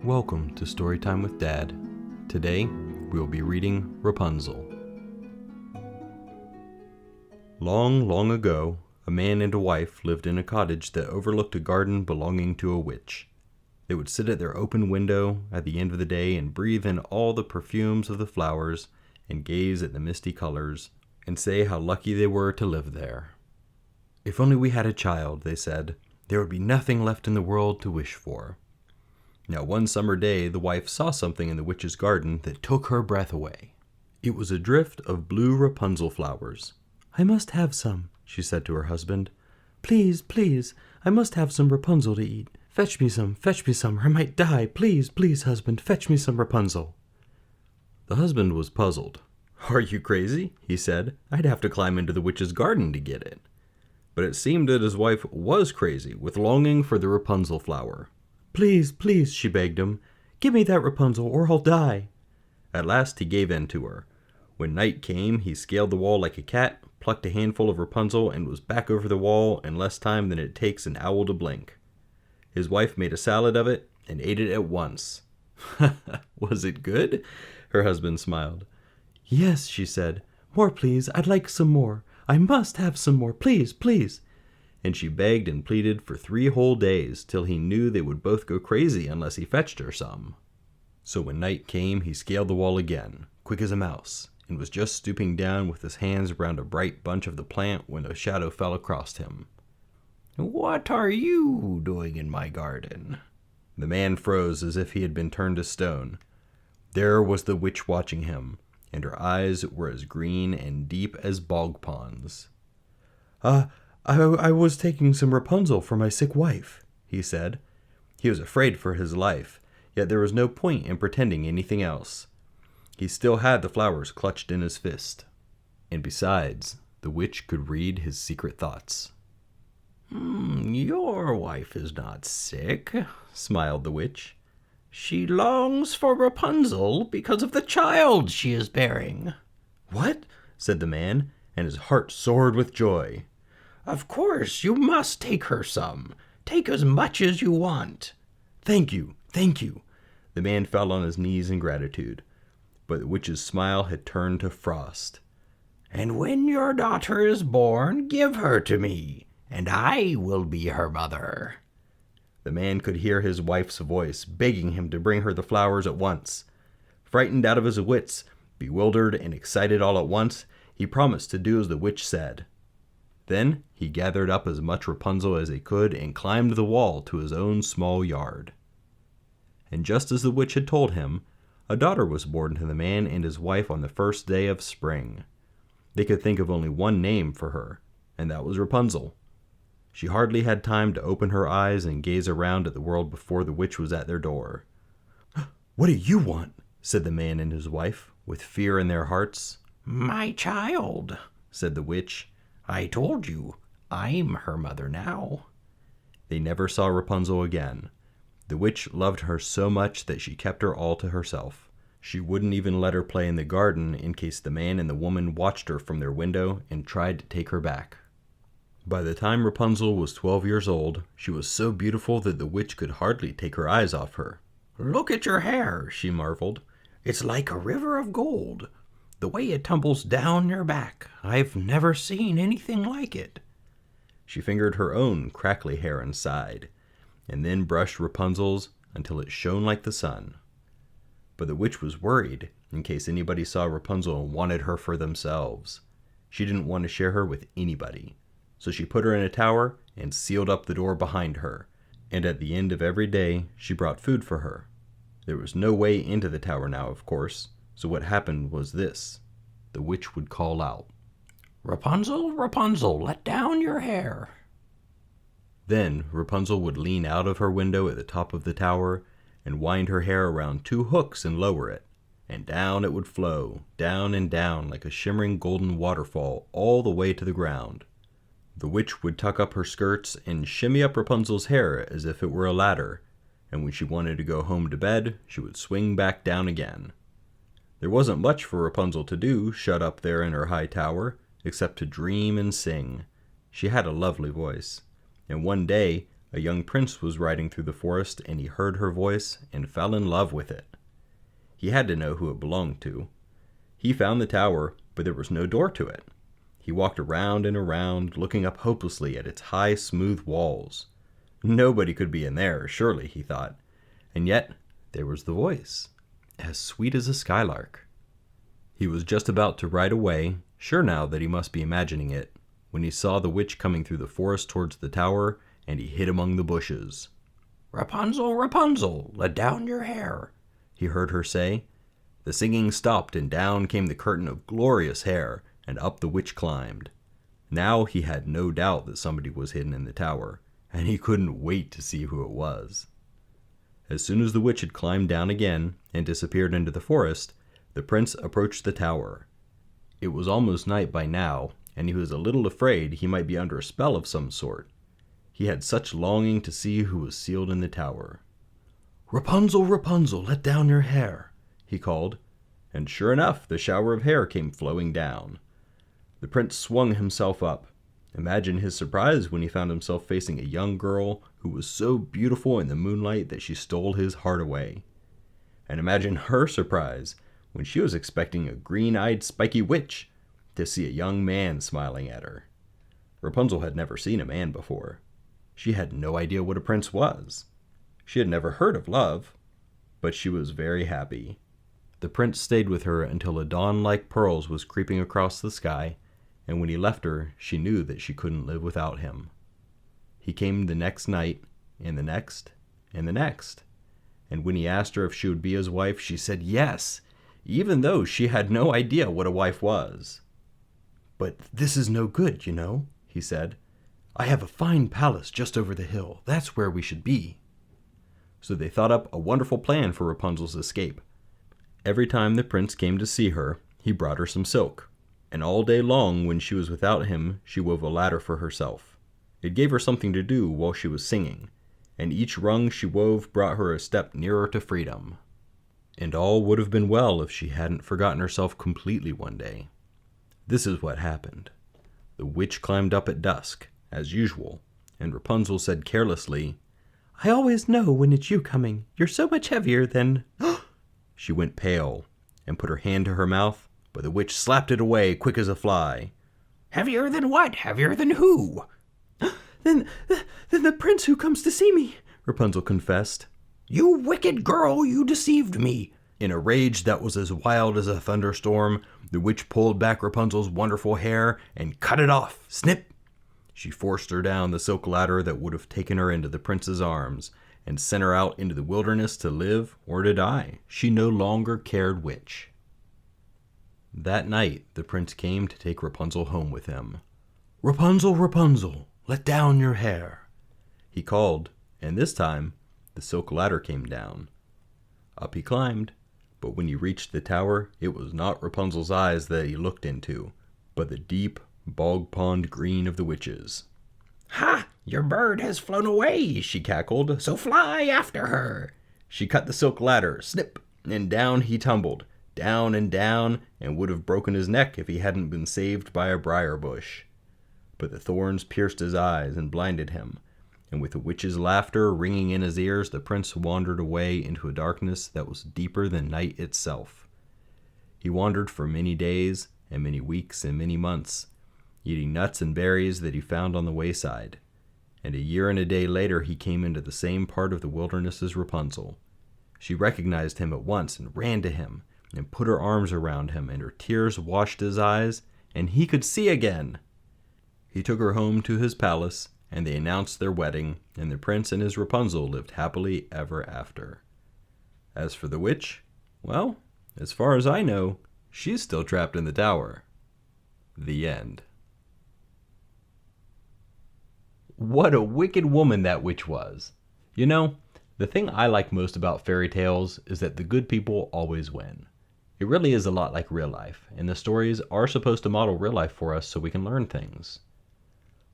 Welcome to Storytime with Dad. Today, we will be reading Rapunzel. Long, long ago, a man and a wife lived in a cottage that overlooked a garden belonging to a witch. They would sit at their open window at the end of the day and breathe in all the perfumes of the flowers and gaze at the misty colors and say how lucky they were to live there. If only we had a child, they said, there would be nothing left in the world to wish for. Now, one summer day, the wife saw something in the witch's garden that took her breath away. It was a drift of blue Rapunzel flowers. "I must have some," she said to her husband. "Please, please, I must have some Rapunzel to eat. Fetch me some, or I might die. Please, please, husband, fetch me some Rapunzel." The husband was puzzled. "Are you crazy?" he said. "I'd have to climb into the witch's garden to get it." But it seemed that his wife was crazy with longing for the Rapunzel flower. "Please, please," she begged him, "give me that Rapunzel or I'll die." At last he gave in to her. When night came, he scaled the wall like a cat, plucked a handful of Rapunzel, and was back over the wall in less time than it takes an owl to blink. His wife made a salad of it and ate it at once. "Was it good?" Her husband smiled. "Yes," she said. "More, please. I'd like some more. I must have some more. Please, please." And she begged and pleaded for 3 whole days, till he knew they would both go crazy unless he fetched her some. So when night came, he scaled the wall again, quick as a mouse, and was just stooping down with his hands around a bright bunch of the plant when a shadow fell across him. "What are you doing in my garden?" The man froze as if he had been turned to stone. There was the witch watching him, and her eyes were as green and deep as bog ponds. I was taking some Rapunzel for my sick wife," he said. He was afraid for his life, yet there was no point in pretending anything else. He still had the flowers clutched in his fist. And besides, the witch could read his secret thoughts. "Your wife is not sick," smiled the witch. "She longs for Rapunzel because of the child she is bearing." "What?" said the man, and his heart soared with joy. "Of course, you must take her some. Take as much as you want." Thank you. The man fell on his knees in gratitude, but the witch's smile had turned to frost. "And when your daughter is born, give her to me, and I will be her mother." The man could hear his wife's voice begging him to bring her the flowers at once. Frightened out of his wits, bewildered and excited all at once, he promised to do as the witch said. Then he gathered up as much Rapunzel as he could and climbed the wall to his own small yard. And just as the witch had told him, a daughter was born to the man and his wife on the first day of spring. They could think of only one name for her, and that was Rapunzel. She hardly had time to open her eyes and gaze around at the world before the witch was at their door. "What do you want?" said the man and his wife, with fear in their hearts. "My child," said the witch. "I told you, I'm her mother now." They never saw Rapunzel again. The witch loved her so much that she kept her all to herself. She wouldn't even let her play in the garden in case the man and the woman watched her from their window and tried to take her back. By the time Rapunzel was 12 years old, she was so beautiful that the witch could hardly take her eyes off her. "Look at your hair," she marveled. "It's like a river of gold. The way it tumbles down your back, I've never seen anything like it." She fingered her own crackly hair and sighed, and then brushed Rapunzel's until it shone like the sun. But the witch was worried in case anybody saw Rapunzel and wanted her for themselves. She didn't want to share her with anybody, so she put her in a tower and sealed up the door behind her, and at the end of every day she brought food for her. There was no way into the tower now, of course, so what happened was this. The witch would call out, "Rapunzel, Rapunzel, let down your hair." Then Rapunzel would lean out of her window at the top of the tower and wind her hair around 2 hooks and lower it, and down it would flow, down and down like a shimmering golden waterfall all the way to the ground. The witch would tuck up her skirts and shimmy up Rapunzel's hair as if it were a ladder, and when she wanted to go home to bed, she would swing back down again. There wasn't much for Rapunzel to do, shut up there in her high tower, except to dream and sing. She had a lovely voice, and one day A young prince was riding through the forest, and he heard her voice and fell in love with it. He had to know who it belonged to. He found the tower, but there was no door to it. He walked around and around, looking up hopelessly at its high, smooth walls. Nobody could be in there, surely, he thought. And yet, there was the voice, as sweet as a skylark. He was just about to ride away, sure now that he must be imagining it, when he saw the witch coming through the forest towards the tower, and he hid among the bushes. "Rapunzel, Rapunzel, let down your hair," he heard her say. The singing stopped, and down came the curtain of glorious hair, and up the witch climbed. Now he had no doubt that somebody was hidden in the tower, and he couldn't wait to see who it was. As soon as the witch had climbed down again and disappeared into the forest, the prince approached the tower. It was almost night by now, and he was a little afraid he might be under a spell of some sort. He had such longing to see who was sealed in the tower. "Rapunzel, Rapunzel, let down your hair," he called, and sure enough, the shower of hair came flowing down. The prince swung himself up. Imagine his surprise when he found himself facing a young girl who was so beautiful in the moonlight that she stole his heart away. And imagine her surprise when she was expecting a green-eyed, spiky witch to see a young man smiling at her. Rapunzel had never seen a man before. She had no idea what a prince was. She had never heard of love, but she was very happy. The prince stayed with her until a dawn like pearls was creeping across the sky, and when he left her, she knew that she couldn't live without him. He came the next night, and the next, and the next, and when he asked her if she would be his wife, she said yes, even though she had no idea what a wife was. "But this is no good, you know," he said. "I have a fine palace just over the hill. That's where we should be." So they thought up a wonderful plan for Rapunzel's escape. Every time the prince came to see her, he brought her some silk, and all day long when she was without him, she wove a ladder for herself. It gave her something to do while she was singing, and each rung she wove brought her a step nearer to freedom. And all would have been well if she hadn't forgotten herself completely one day. This is what happened. The witch climbed up at dusk, as usual, and Rapunzel said carelessly, "I always know when it's you coming. You're so much heavier than—" She went pale and put her hand to her mouth, but the witch slapped it away quick as a fly. "Heavier than what? Heavier than who?" Then the prince who comes to see me," Rapunzel confessed. "You wicked girl, you deceived me." In a rage that was as wild as a thunderstorm, the witch pulled back Rapunzel's wonderful hair and cut it off. Snip! She forced her down the silk ladder that would have taken her into the prince's arms and sent her out into the wilderness to live or to die. She no longer cared which. That night, the prince came to take Rapunzel home with him. "Rapunzel, Rapunzel, let down your hair," he called, and this time, the silk ladder came down. Up he climbed, but when he reached the tower, it was not Rapunzel's eyes that he looked into, but the deep, bog pond green of the witches. "Ha! Your bird has flown away," she cackled, "so fly after her." She cut the silk ladder, snip, and down he tumbled, down, and would have broken his neck if he hadn't been saved by a briar bush. But the thorns pierced his eyes and blinded him, and with the witch's laughter ringing in his ears, the prince wandered away into a darkness that was deeper than night itself. He wandered for many days, and many weeks, and many months, eating nuts and berries that he found on the wayside. And a year and a day later he came into the same part of the wilderness as Rapunzel. She recognized him at once and ran to him and put her arms around him, and her tears washed his eyes, and he could see again. He took her home to his palace, and they announced their wedding, and the prince and his Rapunzel lived happily ever after. As for the witch, well, as far as I know, she's still trapped in the tower. The end. What a wicked woman that witch was. You know, the thing I like most about fairy tales is that the good people always win. It really is a lot like real life, and the stories are supposed to model real life for us so we can learn things.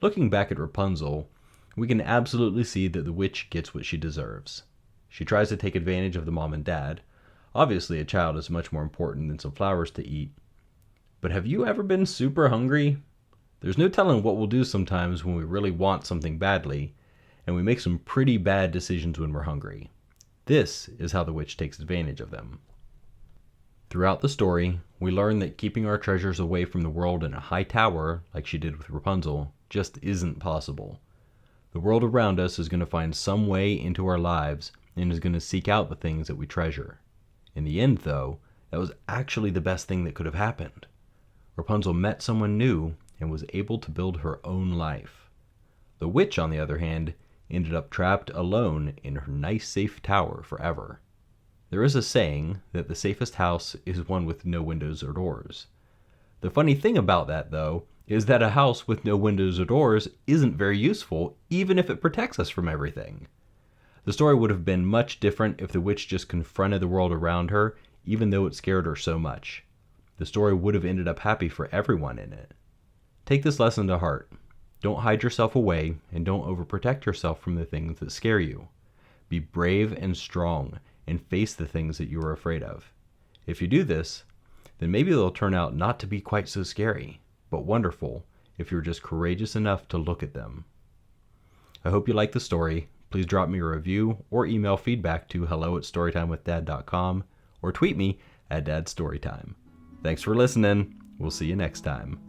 Looking back at Rapunzel, we can absolutely see that the witch gets what she deserves. She tries to take advantage of the mom and dad. Obviously, a child is much more important than some flowers to eat. But have you ever been super hungry? There's no telling what we'll do sometimes when we really want something badly, and we make some pretty bad decisions when we're hungry. This is how the witch takes advantage of them. Throughout the story, we learn that keeping our treasures away from the world in a high tower, like she did with Rapunzel, just isn't possible. The world around us is going to find some way into our lives and is going to seek out the things that we treasure. In the end, though, that was actually the best thing that could have happened. Rapunzel met someone new and was able to build her own life. The witch, on the other hand, ended up trapped alone in her nice safe tower forever. There is a saying that the safest house is one with no windows or doors. The funny thing about that, though, is that a house with no windows or doors isn't very useful, even if it protects us from everything. The story would have been much different if the witch just confronted the world around her, even though it scared her so much. The story would have ended up happy for everyone in it. Take this lesson to heart. Don't hide yourself away, and don't overprotect yourself from the things that scare you. Be brave and strong, and face the things that you are afraid of. If you do this, then maybe they'll turn out not to be quite so scary, but wonderful if you're just courageous enough to look at them. I hope you like the story. Please drop me a review or email feedback to hello@storytimewithdad.com or tweet me at dadstorytime. Thanks for listening. We'll see you next time.